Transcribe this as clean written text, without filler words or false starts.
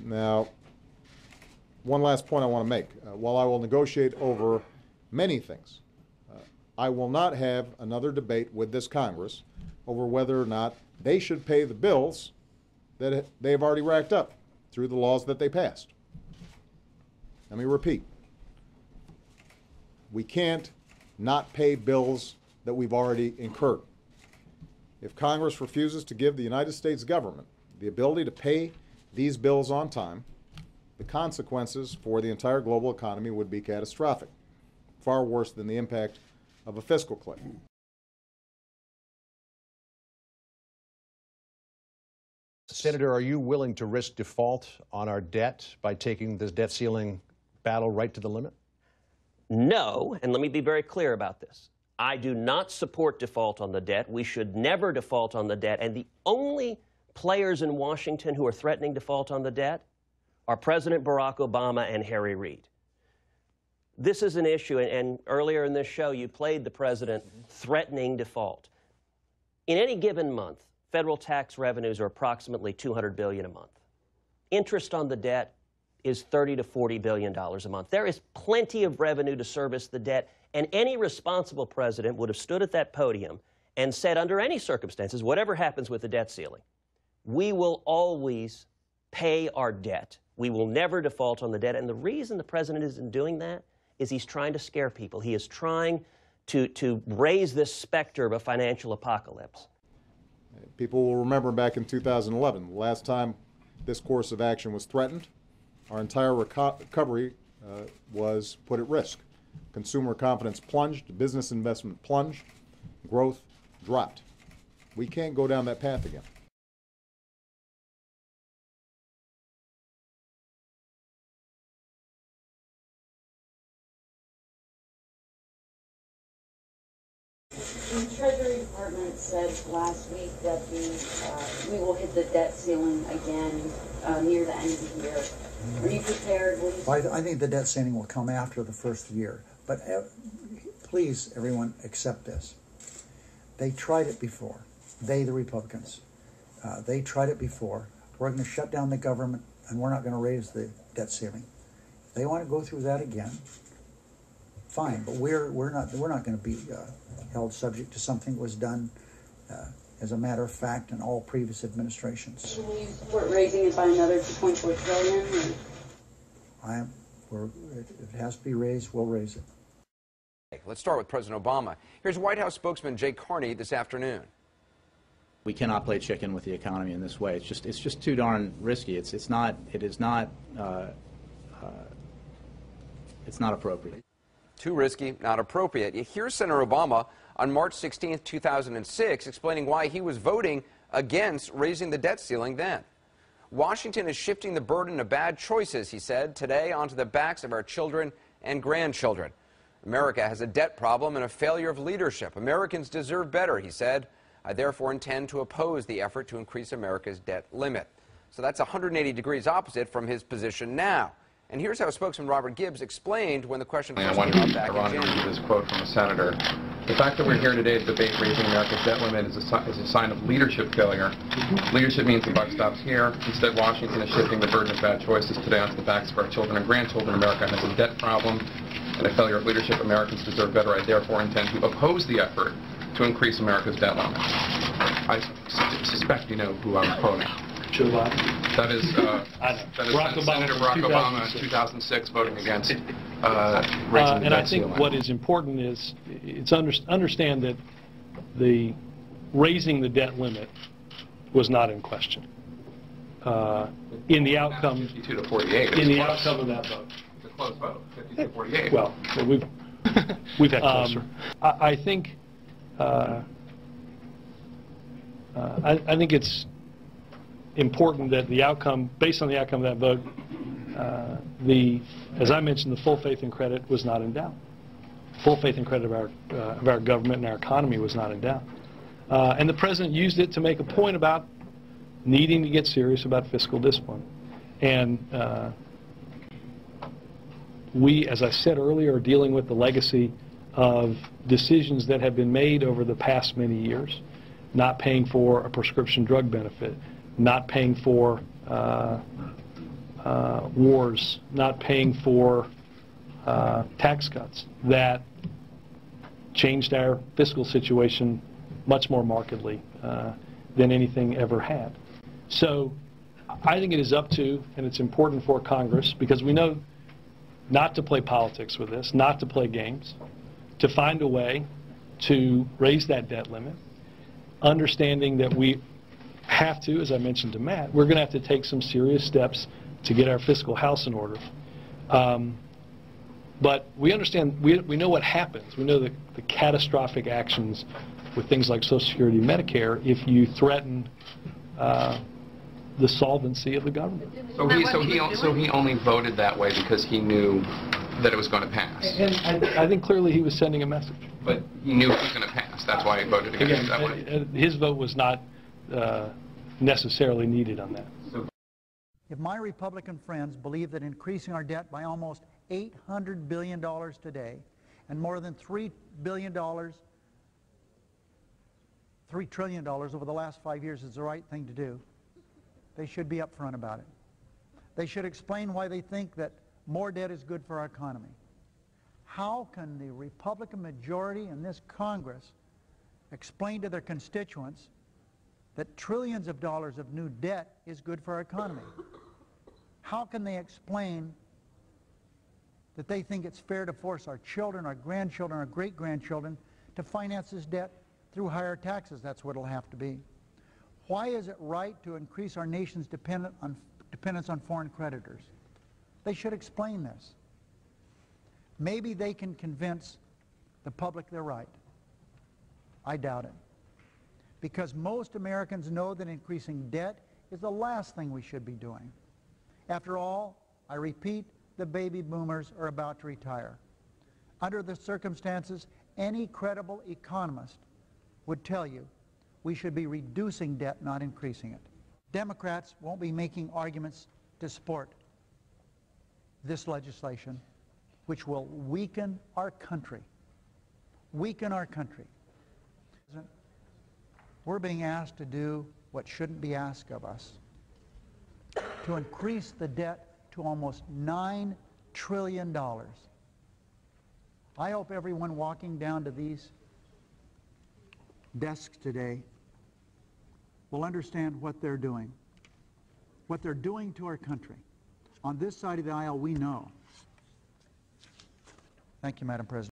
Now, one last point I want to make. While I will negotiate over many things, I will not have another debate with this Congress over whether or not they should pay the bills that they've already racked up through the laws that they passed. Let me repeat. We can't not pay bills that we've already incurred. If Congress refuses to give the United States government the ability to pay these bills on time, the consequences for the entire global economy would be catastrophic, far worse than the impact of a fiscal cliff. Senator, are you willing to risk default on our debt by taking this debt ceiling battle right to the limit? No, and let me be very clear about this. I do not support default on the debt. We should never default on the debt. And the only players in Washington who are threatening default on the debt are President Barack Obama and Harry Reid. This is an issue, and earlier in this show you played the president threatening default. In any given month, federal tax revenues are approximately $200 billion a month. Interest on the debt is $30 to $40 billion a month. There is plenty of revenue to service the debt, and any responsible president would have stood at that podium and said, under any circumstances, whatever happens with the debt ceiling, we will always pay our debt. We will never default on the debt. And the reason the president isn't doing that is he's trying to scare people. He is trying to raise this specter of a financial apocalypse. People will remember back in 2011, the last time this course of action was threatened, our entire recovery was put at risk. Consumer confidence plunged, business investment plunged, growth dropped. We can't go down that path again. The Treasury Department said last week that we will hit the debt ceiling again near the end of the year. Are you prepared? Well, I think the debt ceiling will come after the first year. But please, everyone, accept this. They tried it before. They, the Republicans. They tried it before. We're going to shut down the government, and we're not going to raise the debt ceiling. If they want to go through that again, fine. But we're not going to be held subject to something that was done as a matter of fact in all previous administrations. Will you support raising it by another $2.4 trillion? If it has to be raised, we'll raise it. Let's start with President Obama. Here's White House spokesman Jay Carney this afternoon. We cannot play chicken with the economy in this way. It's just too darn risky. It's not appropriate. Too risky, not appropriate. Here's Senator Obama on March 16, 2006, explaining why he was voting against raising the debt ceiling then. Washington is shifting the burden of bad choices, he said, today onto the backs of our children and grandchildren. America has a debt problem and a failure of leadership. Americans deserve better, he said. I therefore intend to oppose the effort to increase America's debt limit. So that's 180 degrees opposite from his position now. And here's how spokesman Robert Gibbs explained when the question first came up back in January. This quote from a senator. The fact that we're here today to debate raising America's debt limit is a sign of leadership failure. Leadership means the buck stops here. Instead, Washington is shifting the burden of bad choices today onto the backs of our children and grandchildren. America has a debt problem and a failure of leadership. Americans deserve better. I therefore intend to oppose the effort to increase America's debt limit. I suspect you know who I'm quoting. That is Senator Barack Obama in 2006 voting against raising the and debt I think ceiling. what is important is understand that the raising the debt limit was not in question in the outcome. 52 to 48. In the outcome of that vote. It's a close vote. 52 to 48. Well, we've had closer. I think I think it's important that the outcome, based on the outcome of that vote, as I mentioned, the full faith and credit was not in doubt. Full faith and credit of our government and our economy was not in doubt. And the president used it to make a point about needing to get serious about fiscal discipline. And we, as I said earlier, are dealing with the legacy of decisions that have been made over the past many years, not paying for a prescription drug benefit, not paying for wars, not paying for tax cuts that changed our fiscal situation much more markedly than anything ever had. So I think it is up to, and it's important for Congress, because we know not to play politics with this, not to play games, to find a way to raise that debt limit, understanding that we have to, as I mentioned to Matt, we're going to have to take some serious steps to get our fiscal house in order. But we understand, we know what happens. We know the catastrophic actions with things like Social Security and Medicare if you threaten the solvency of the government. So he only voted that way because he knew that it was going to pass. And I think clearly he was sending a message. But he knew it was going to pass. That's why he voted against it that way. His vote was not necessarily needed on that. If my Republican friends believe that increasing our debt by almost $800 billion today and more than $3 trillion over the last 5 years is the right thing to do, they should be upfront about it. They should explain why they think that more debt is good for our economy. How can the Republican majority in this Congress explain to their constituents that trillions of dollars of new debt is good for our economy? How can they explain that they think it's fair to force our children, our grandchildren, our great-grandchildren to finance this debt through higher taxes? That's what it'll have to be. Why is it right to increase our nation's dependence on foreign creditors? They should explain this. Maybe they can convince the public they're right. I doubt it. Because most Americans know that increasing debt is the last thing we should be doing. After all, I repeat, the baby boomers are about to retire. Under the circumstances, any credible economist would tell you we should be reducing debt, not increasing it. Democrats won't be making arguments to support this legislation, which will weaken our country. Weaken our country. We're being asked to do what shouldn't be asked of us, to increase the debt to almost $9 trillion. I hope everyone walking down to these desks today will understand what they're doing to our country. On this side of the aisle, we know. Thank you, Madam President.